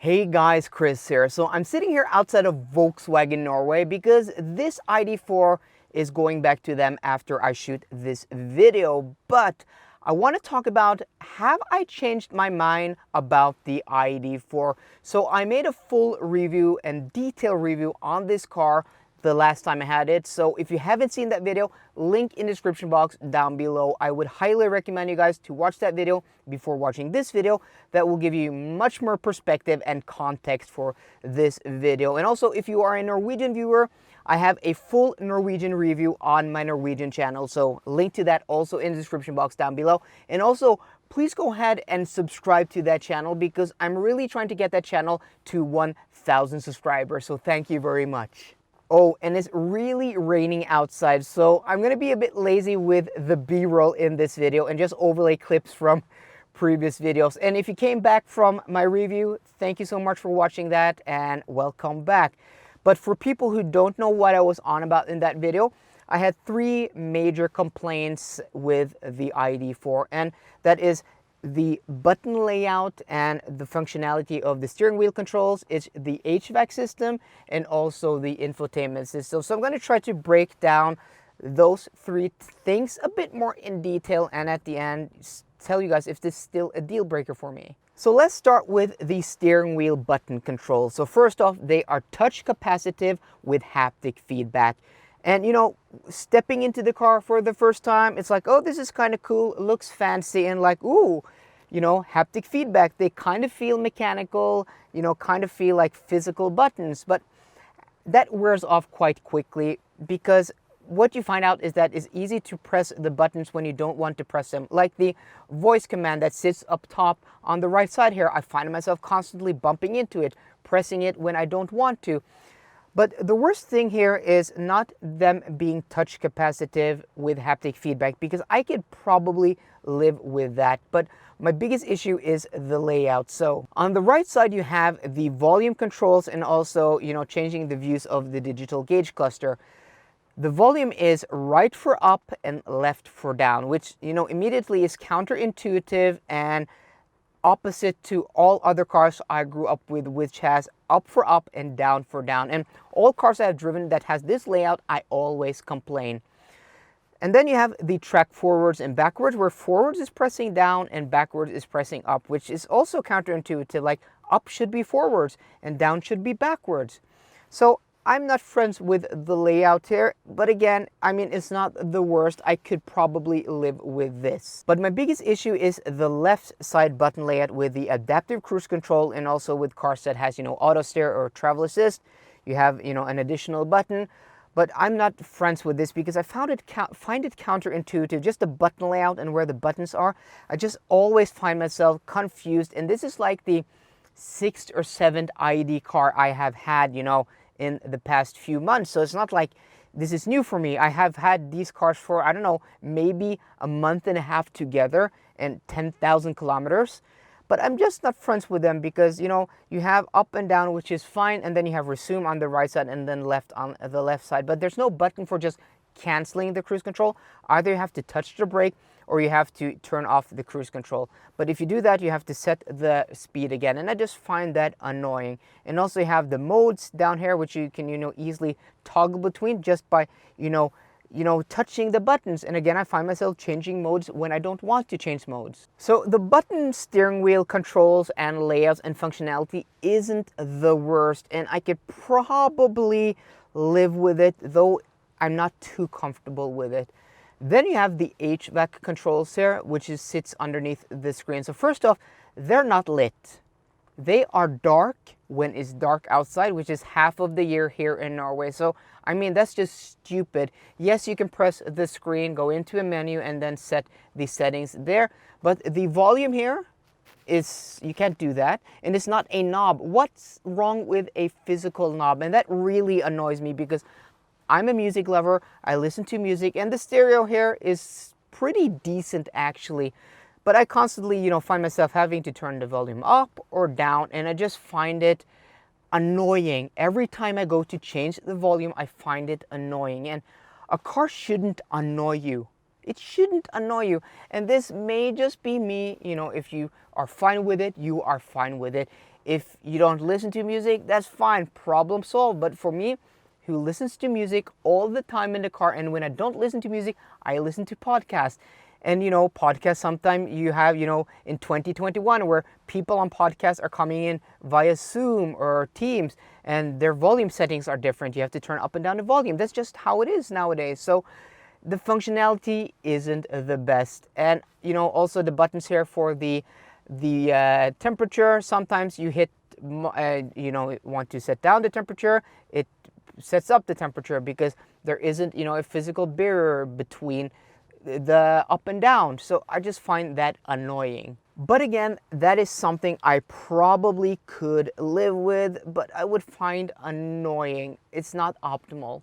Hey guys, Chris here. So I'm sitting here outside of Volkswagen Norway because this ID4 is going back to them after I shoot this video. But I want to talk about, have I changed my mind about the ID4? So I made a full review and detailed review on this car the last time I had it. So if you haven't seen that video, link in the description box down below. I would highly recommend you guys to watch that video before watching this video. That will give you much more perspective and context for this video. And also, if you are a Norwegian viewer, I have a full Norwegian review on my Norwegian channel. So link to that also in the description box down below. And also, please go ahead and subscribe to that channel because I'm really trying to get that channel to 1,000 subscribers. So thank you very much. Oh, and it's really raining outside, so I'm gonna be a bit lazy with the B-roll in this video and just overlay clips from previous videos. And if you came back from my review, thank you so much for watching that and welcome back. But for people who don't know what I was on about in that video, I had three major complaints with the ID4, and that is the button layout and the functionality of the steering wheel controls. It's the HVAC system and also the infotainment system. So I'm going to try to break down those three things a bit more in detail, and at the end tell you guys if this is still a deal breaker for me. So let's start with the steering wheel button controls. So first off, they are touch capacitive with haptic feedback. And you know, stepping into the car for the first time, it's like, oh, this is kind of cool, looks fancy, and like, ooh, you know, haptic feedback. They kind of feel mechanical, you know, kind of feel like physical buttons, but that wears off quite quickly because what you find out is that it's easy to press the buttons when you don't want to press them. Like the voice command that sits up top on the right side here, I find myself constantly bumping into it, pressing it when I don't want to. But the worst thing here is not them being touch capacitive with haptic feedback, because I could probably live with that. But my biggest issue is the layout. So on the right side, you have the volume controls and also, you know, changing the views of the digital gauge cluster. The volume is right for up and left for down, which, you know, immediately is counterintuitive and opposite to all other cars I grew up with, which has up for up and down for down. And all cars I have driven that has this layout, I always complain. And then you have the track forwards and backwards, where forwards is pressing down and backwards is pressing up, which is also counterintuitive. Like up should be forwards and down should be backwards. So I'm not friends with the layout here, but again, I mean, it's not the worst. I could probably live with this. But my biggest issue is the left side button layout with the adaptive cruise control, and also with cars that has, you know, auto steer or travel assist. You have, you know, an additional button. But I'm not friends with this because I find it counterintuitive, just the button layout and where the buttons are. I just always find myself confused. And this is like the 6th or 7th ID car I have had, you know, in the past few months. So it's not like this is new for me. I have had these cars for, I don't know, maybe a month and a half together and 10,000 kilometers. But I'm just not friends with them because, you know, you have up and down, which is fine, and then you have resume on the right side and then left on the left side. But there's no button for just canceling the cruise control. Either you have to touch the brake or you have to turn off the cruise control. But if you do that, you have to set the speed again, and I just find that annoying. And also you have the modes down here, which you can, you know, easily toggle between just by, you know, touching the buttons. And again, I find myself changing modes when I don't want to change modes. So the button steering wheel controls and layouts and functionality isn't the worst, and I could probably live with it, though I'm not too comfortable with it. Then you have the HVAC controls here, which sits underneath the screen. So first off, they're not lit. They are dark when it's dark outside, which is half of the year here in Norway. So, I mean, that's just stupid. Yes, you can press the screen, go into a menu, and then set the settings there. But the volume here is, you can't do that. And it's not a knob. What's wrong with a physical knob? And that really annoys me because I'm a music lover, I listen to music, and the stereo here is pretty decent actually. But I constantly, you know, find myself having to turn the volume up or down, and I just find it annoying. Every time I go to change the volume, I find it annoying. And a car shouldn't annoy you. It shouldn't annoy you. And this may just be me, you know, if you are fine with it, you are fine with it. If you don't listen to music, that's fine, problem solved. But for me, who listens to music all the time in the car, and when I don't listen to music, I listen to podcasts. And podcasts, sometimes you have, in 2021, where people on podcasts are coming in via Zoom or Teams, and their volume settings are different. You have to turn up and down the volume. That's just how it is nowadays. So the functionality isn't the best. And also the buttons here for the temperature. Sometimes you hit, want to set down the temperature, it sets up the temperature, because there isn't, a physical barrier between the up and down. So I just find that annoying. But again, that is something I probably could live with, but I would find annoying. It's not optimal.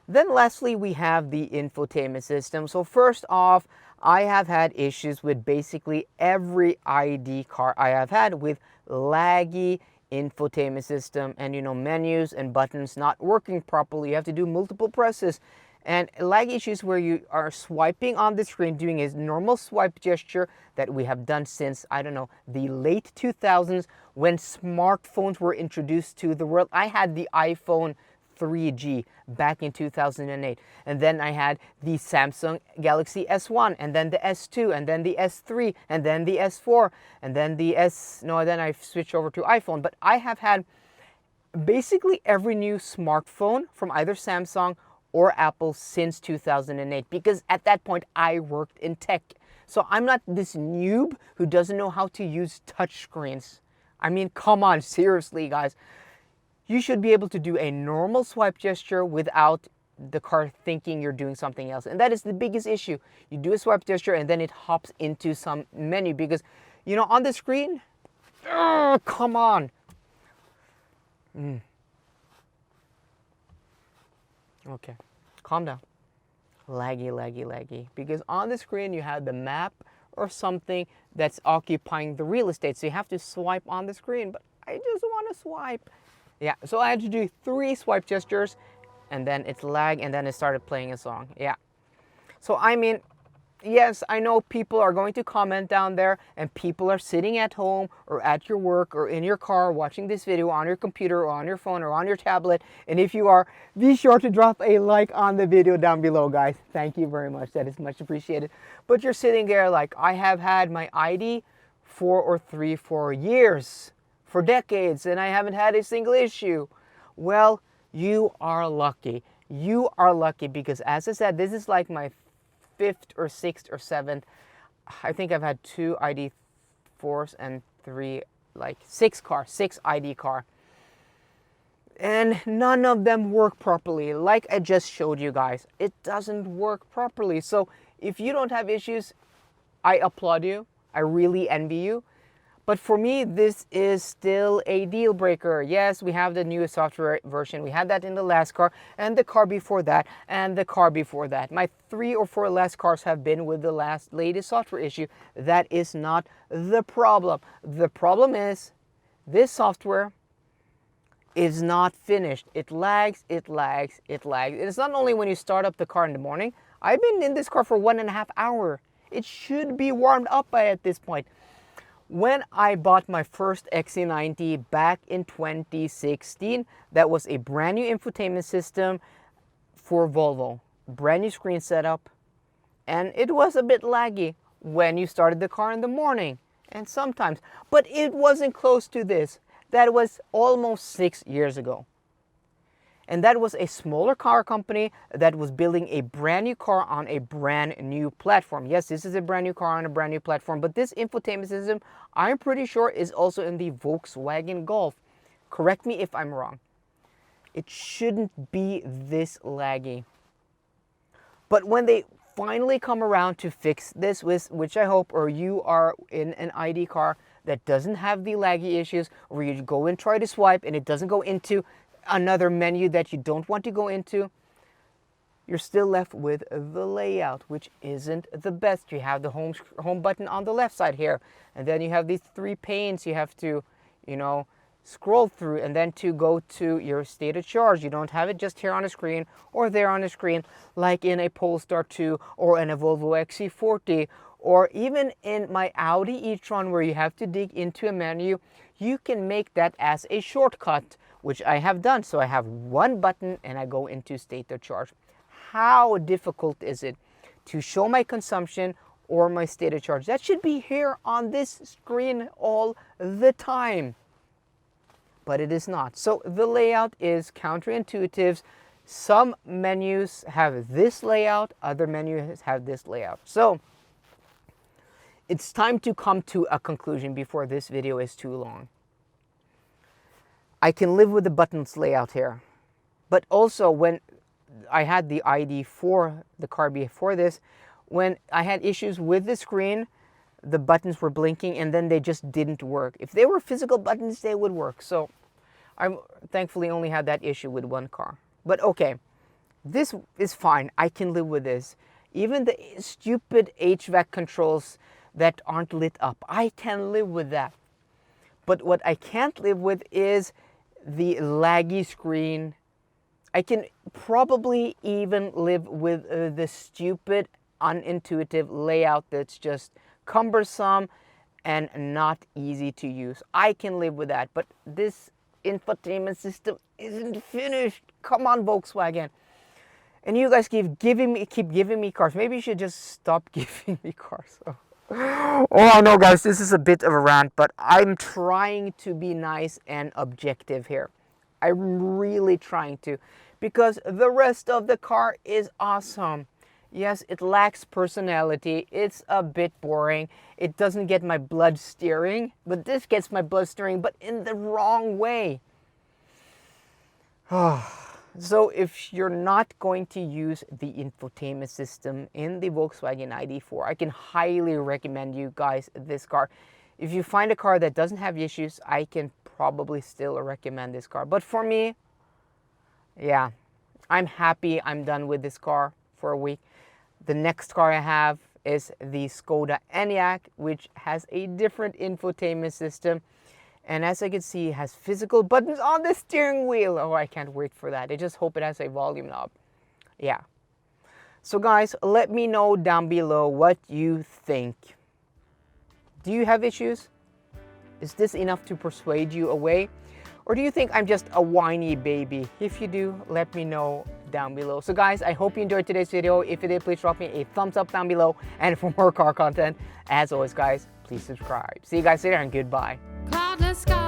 Then lastly, we have the infotainment system. So first off, I have had issues with basically every ID car I have had with laggy infotainment system, and menus and buttons not working properly. You have to do multiple presses, and lag issues where you are swiping on the screen, doing a normal swipe gesture that we have done since, I don't know, the late 2000s, when smartphones were introduced to the world. I had the iPhone 3G back in 2008, and then I had the Samsung Galaxy S1, and then the S2, and then the S3, and then the S4, and then then I switched over to iPhone. But I have had basically every new smartphone from either Samsung or Apple since 2008, because at that point I worked in tech. So I'm not this noob who doesn't know how to use touchscreens. I mean, come on, seriously, guys. You should be able to do a normal swipe gesture without the car thinking you're doing something else. And that is the biggest issue. You do a swipe gesture and then it hops into some menu, because, on the screen, come on. Okay, calm down. Laggy. Because on the screen you have the map or something that's occupying the real estate. So you have to swipe on the screen, but I just want to swipe. Yeah, so I had to do 3 swipe gestures, and then it's lag, and then it started playing a song. Yeah. So I mean, yes, I know people are going to comment down there, and people are sitting at home or at your work or in your car watching this video on your computer or on your phone or on your tablet. And if you are, be sure to drop a like on the video down below, guys. Thank you very much. That is much appreciated. But you're sitting there like, I have had my ID for 4 years, for decades, and I haven't had a single issue. Well, you are lucky. You are lucky, because as I said, this is like my 5th or 6th or 7th. I think I've had 2 ID4s and 3, like 6 ID car. And none of them work properly. Like I just showed you guys, it doesn't work properly. So if you don't have issues, I applaud you. I really envy you. But for me, this is still a deal breaker. Yes, we have the newest software version. We had that in the last car, and the car before that, and the car before that. My 3 or 4 last cars have been with the latest software issue. That is not the problem. The problem is this software is not finished. It lags. And it's not only when you start up the car in the morning. I've been in this car for 1.5 hours. It should be warmed up by at this point. When I bought my first XC90 back in 2016, that was a brand new infotainment system for Volvo. Brand new screen setup. And it was a bit laggy when you started the car in the morning. And sometimes. But it wasn't close to this. That was almost 6 years ago. And that was a smaller car company that was building a brand new car on a brand new platform. Yes, this is a brand new car on a brand new platform, but this infotainment system, I'm pretty sure, is also in the Volkswagen Golf. Correct me if I'm wrong. It shouldn't be this laggy. But when they finally come around to fix this, which I hope, or you are in an ID car that doesn't have the laggy issues, or you go and try to swipe and it doesn't go into another menu that you don't want to go into, you're still left with the layout, which isn't the best. You have the home button on the left side here, and then you have these 3 panes you have to, scroll through, and then to go to your state of charge. You don't have it just here on the screen or there on the screen, like in a Polestar 2 or in a Volvo XC40, or even in my Audi e-tron, where you have to dig into a menu. you can make that as a shortcut, which I have done. So I have one button and I go into state of charge. How difficult is it to show my consumption or my state of charge? That should be here on this screen all the time, but it is not. So the layout is counterintuitive. Some menus have this layout, other menus have this layout. So it's time to come to a conclusion before this video is too long. I can live with the buttons layout here, but also when I had the ID4, the car before this, when I had issues with the screen, the buttons were blinking and then they just didn't work. If they were physical buttons, they would work. So I thankfully only had that issue with one car. But okay, this is fine. I can live with this. Even the stupid HVAC controls that aren't lit up, I can live with that. But what I can't live with is the laggy screen. I can probably even live with the stupid, unintuitive layout that's just cumbersome and not easy to use. I can live with that, but this infotainment system isn't finished. Come on, Volkswagen. And you guys keep giving me cars. Maybe you should just stop giving me cars. Oh, I know, guys, this is a bit of a rant, but I'm trying to be nice and objective here. I'm really trying to, because the rest of the car is awesome. Yes, it lacks personality. It's a bit boring. It doesn't get my blood steering, but this gets my blood steering, but in the wrong way. So if you're not going to use the infotainment system in the Volkswagen ID4, I can highly recommend you guys this car. If you find a car that doesn't have issues, I can probably still recommend this car. But for me, yeah, I'm happy. I'm done with this car for a week. The next car I have is the Skoda Enyaq, which has a different infotainment system. And as I can see, it has physical buttons on the steering wheel. Oh, I can't wait for that. I just hope it has a volume knob. Yeah. So guys, let me know down below what you think. Do you have issues? Is this enough to persuade you away? Or do you think I'm just a whiny baby? If you do, let me know down below. So guys, I hope you enjoyed today's video. If you did, please drop me a thumbs up down below. And for more car content, as always guys, please subscribe. See you guys later and goodbye. Cloudless sky.